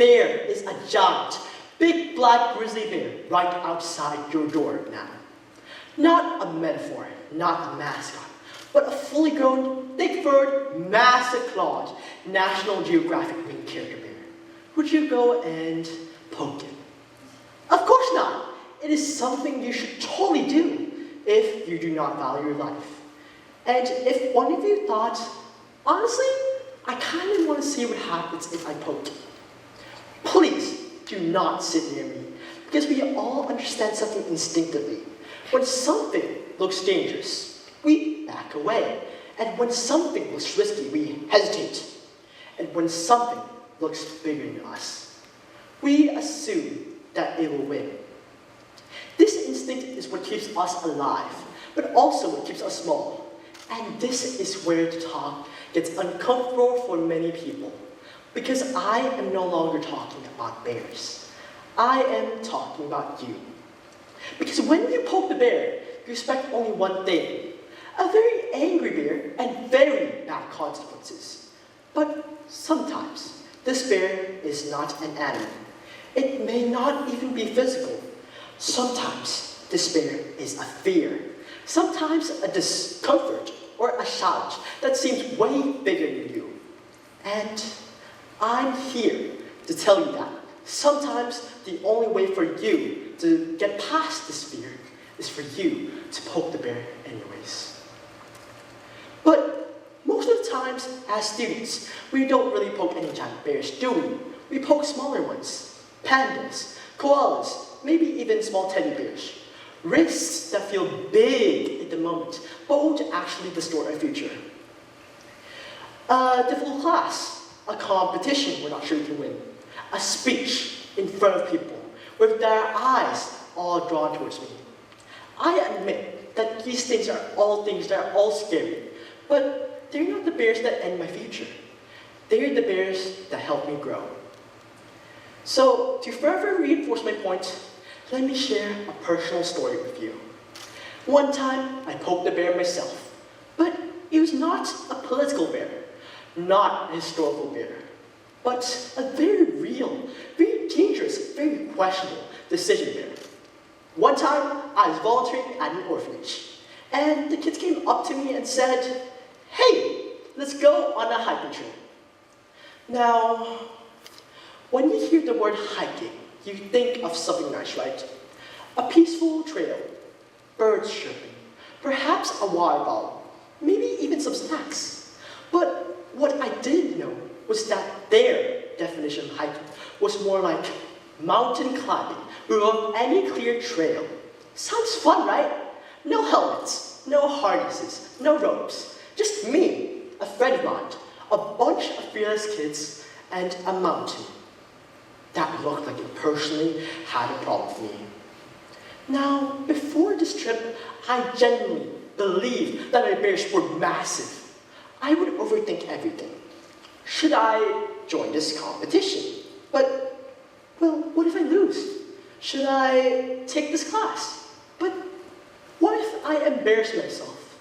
there is a giant, big black grizzly bear right outside your door now. Not a metaphor, not a mascot, but a fully grown, thick-furred, massive-clawed National Geographic main character bear. Would you go and poke it? Of course not. It is something you should totally do if you do not value your life. And if one of you thought, honestly, I kind of want to see what happens if I poke it, please do not sit near me, because we all understand something instinctively. When something looks dangerous, we back away. And when something looks risky, we hesitate. And when something looks bigger than us, we assume that it will win. This instinct is what keeps us alive, but also what keeps us small. And this is where the talk gets uncomfortable for many people, because I am no longer talking about bears. I am talking about you. Because when you poke the bear, you expect only one thing: a very angry bear and very bad consequences. But sometimes this bear is not an animal. It may not even be physical. Sometimes despair is a fear. Sometimes a discomfort or a challenge that seems way bigger than you. And I'm here to tell you that sometimes the only way for you to get past this fear is for you to poke the bear anyways. But most of the times, as students, we don't really poke any giant bears, do we? We poke smaller ones: pandas, koalas, maybe even small teddy bears. Risks that feel big at the moment, but won't actually distort our future. A difficult class, a competition we're not sure we can win, a speech in front of people with their eyes all drawn towards me. I admit that these things are all scary, but they're not the bears that end my future. They're the bears that help me grow. So, to further reinforce my point, let me share a personal story with you. One time, I poked a bear myself, but it was not a political bear, not a historical bear, but a very real, very dangerous, very questionable decision bear. One time, I was volunteering at an orphanage, and the kids came up to me and said, "Hey, let's go on a hiking trip." Now, when you hear the word hiking, you think of something nice, right? A peaceful trail, birds chirping, perhaps a water bottle, maybe even some snacks. But what I didn't know was that their definition of hiking was more like mountain climbing without any clear trail. Sounds fun, right? No helmets, no harnesses, no ropes. Just me, a friend of mine, a bunch of fearless kids, and a mountain that looked like it personally had a problem with me. Now, before this trip, I genuinely believed that my bears were massive. I would overthink everything. Should I join this competition? But, well, what if I lose? Should I take this class? But what if I embarrass myself?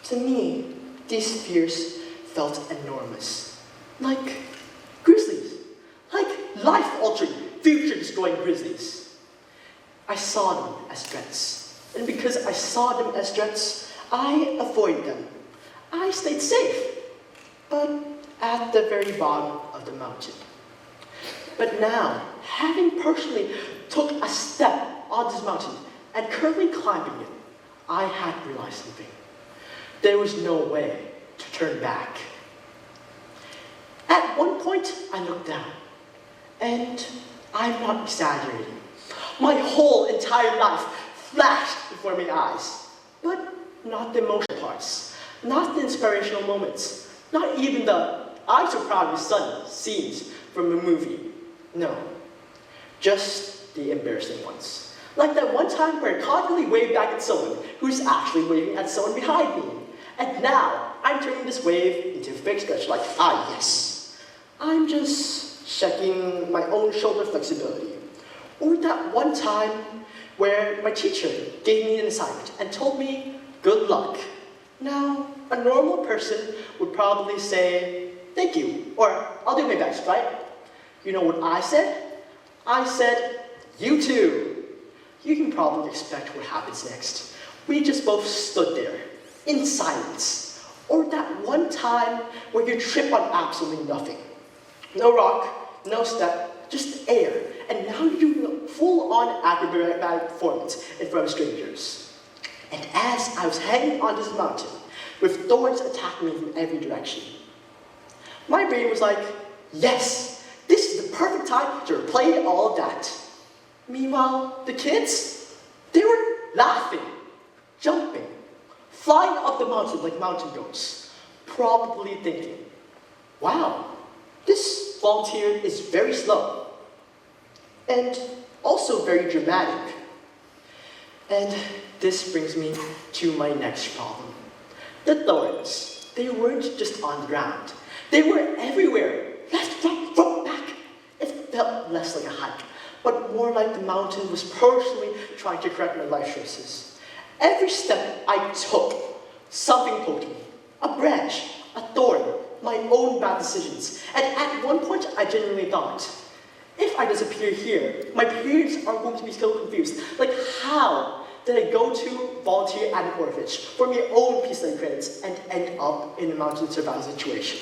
To me, these fears felt enormous. Like grizzlies. Like life-altering, future-destroying grizzlies. I saw them as threats. And because I saw them as threats, I avoided them. I stayed safe, but at the very bottom of the mountain. But now, having personally took a step on this mountain and currently climbing it, I had realized something. There was no way to turn back. At one point, I looked down, and I'm not exaggerating. My whole entire life flashed before my eyes, but not the emotional parts, not the inspirational moments, not even the "I'm so proud of your son" scenes from a movie. No, just the embarrassing ones. Like that one time where I confidently waved back at someone who's actually waving at someone behind me. And now, I'm turning this wave into a fake stretch like, yes. I'm just checking my own shoulder flexibility. Or that one time where my teacher gave me an assignment and told me, good luck. Now, a normal person would probably say, thank you, or I'll do my best, right? You know what I said? I said, "You too." You can probably expect what happens next. We just both stood there, in silence. Or that one time where you trip on absolutely nothing. No rock, no step, just air. And now you're doing a full-on acrobatic performance in front of strangers. And as I was hanging on this mountain, with thorns attacking me from every direction, my brain was like, yes, this is the perfect time to replay all of that. Meanwhile, the kids, they were laughing, jumping, flying up the mountain like mountain goats, probably thinking, wow, this volunteer is very slow, and also very dramatic. And this brings me to my next problem. The thorns, they weren't just on the ground. They were everywhere, left, right, front, back. It felt less like a hike, but more like the mountain was personally trying to correct my life choices. Every step I took, something poked me. A branch, a thorn, my own bad decisions. And at one point, I genuinely thought, if I disappear here, my parents are going to be so confused. Like, how did I go to volunteer at an orphanage for my own peace-loving credits and end up in a mountain survival situation?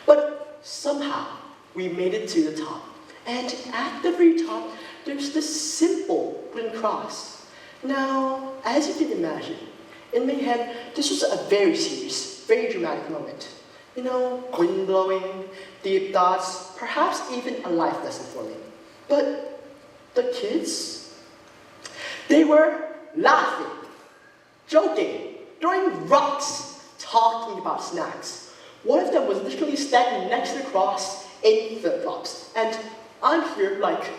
But somehow, we made it to the top. And at the very top, there's this simple wooden cross. Now, as you can imagine, in my head, this was a very serious, very dramatic moment. You know, wind blowing, deep thoughts, perhaps even a life lesson for me. But the kids, they were laughing, joking, throwing rocks, talking about snacks. One of them was literally standing next to the cross in flip-flops. And I'm here like,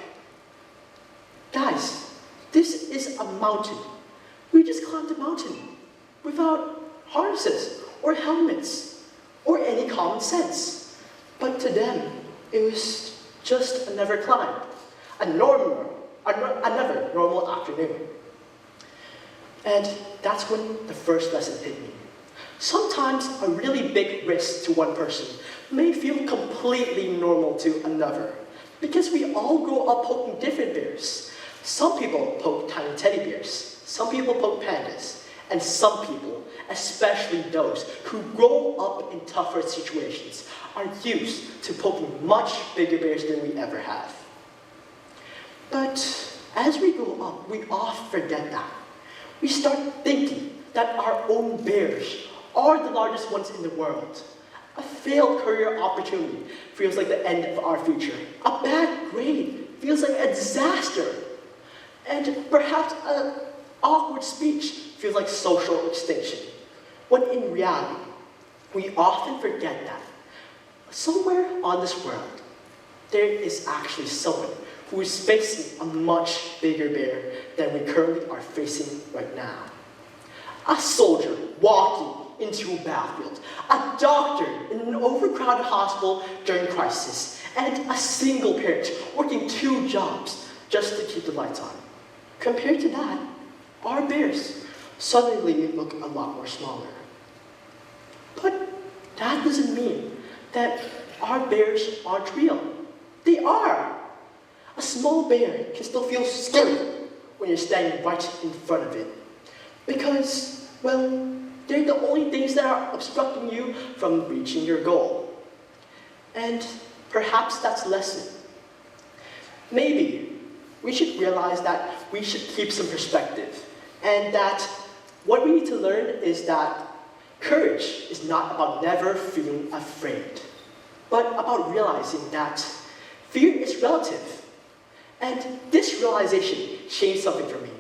guys, this is a mountain. We just climbed a mountain without harnesses or helmets or any common sense. But to them, it was just another climb, another normal afternoon. And that's when the first lesson hit me. Sometimes a really big risk to one person may feel completely normal to another, because we all grow up poking different bears. Some people poke tiny teddy bears, some people poke pandas, and some people, especially those who grow up in tougher situations, are used to poking much bigger bears than we ever have. But as we grow up, we often forget that. We start thinking that our own bears are the largest ones in the world. A failed career opportunity feels like the end of our future. A bad grade feels like a disaster. And perhaps an awkward speech feels like social extinction. When in reality, we often forget that somewhere on this world, there is actually someone who is facing a much bigger bear than we currently are facing right now. A soldier walking into a battlefield, a doctor in an overcrowded hospital during crisis, and a single parent working 2 jobs just to keep the lights on. Compared to that, our bears suddenly look a lot more smaller. But that doesn't mean that our bears aren't real. They are. A small bear can still feel scary when you're standing right in front of it. Because, well, they're the only things that are obstructing you from reaching your goal. And perhaps that's a lesson. Maybe we should realize that we should keep some perspective, and that what we need to learn is that courage is not about never feeling afraid, but about realizing that fear is relative. And this realization changed something for me.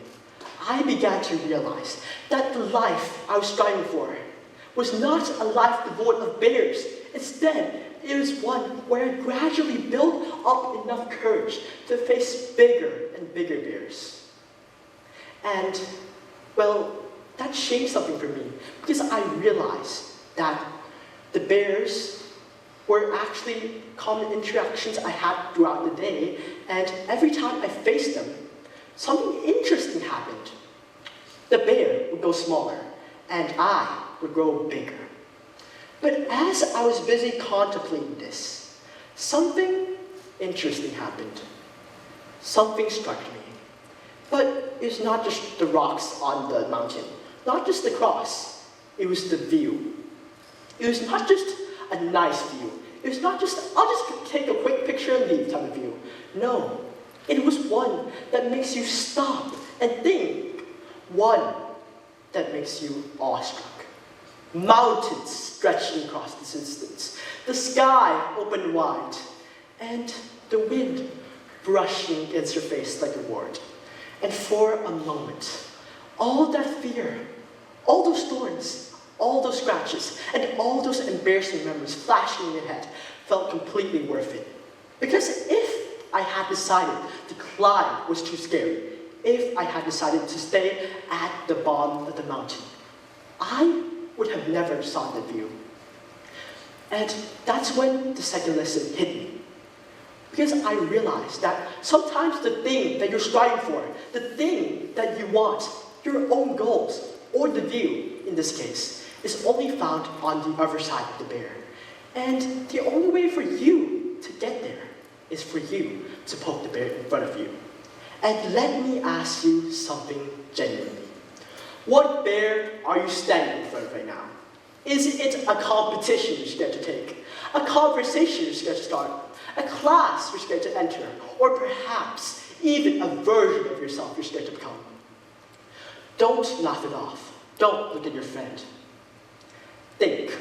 I began to realize that the life I was striving for was not a life devoid of bears. Instead, it was one where I gradually built up enough courage to face bigger and bigger bears. And, well, that changed something for me, because I realized that the bears were actually common interactions I had throughout the day, and every time I faced them, something interesting happened. The bear would go smaller, and I would grow bigger. But as I was busy contemplating this, something interesting happened. Something struck me. But it's not just the rocks on the mountain, not just the cross, it was the view. It was not just a nice view. It was not just, I'll just take a quick picture and leave type of view. No, it was one that makes you stop and think. One that makes you awestruck. Mountains stretching across this distance, the sky open wide, and the wind brushing against your face like a ward. And for a moment, all that fear, all those thorns, all those scratches, and all those embarrassing memories flashing in your head felt completely worth it. Because if I had decided the climb was too scary, if I had decided to stay at the bottom of the mountain, I would have never saw the view. And that's when the second lesson hit me. Because I realized that sometimes the thing that you're striving for, the thing that you want, your own goals, or the view in this case, is only found on the other side of the bear. And the only way for you to get there is for you to poke the bear in front of you. And let me ask you something genuinely. What bear are you standing in front of right now? Is it a competition you're scared to take? A conversation you're scared to start? A class you're scared to enter? Or perhaps even a version of yourself you're scared to become? Don't laugh it off. Don't look at your friend. Think.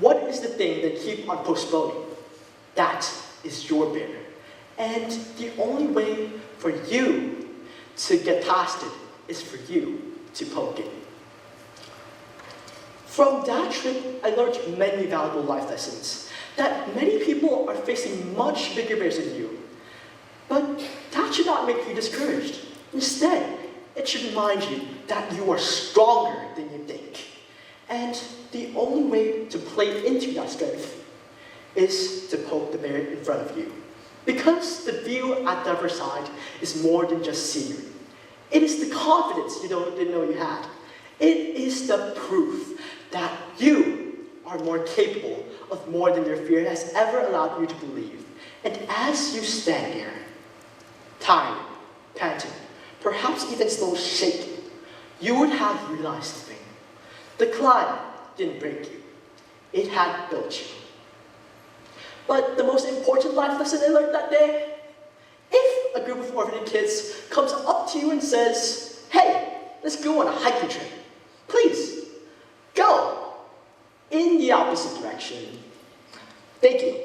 What is the thing that you keep on postponing? That is your bear. And the only way for you to get past it is for you to poke it. From that trip, I learned many valuable life lessons. That many people are facing much bigger bears than you. But that should not make you discouraged. Instead, it should remind you that you are stronger than you think. And the only way to play into that strength is to poke the bear in front of you. Because the view at the other side is more than just scenery. It is the confidence you didn't know you had. It is the proof that you are more capable of more than your fear has ever allowed you to believe. And as you stand there, tired, panting, perhaps even still shaking, you would have realized something. The climb didn't break you. It had built you. But the most important life lesson I learned that day, if a group of orphaned kids comes up to you and says, "Hey, let's go on a hiking trip," please, go in the opposite direction. Thank you.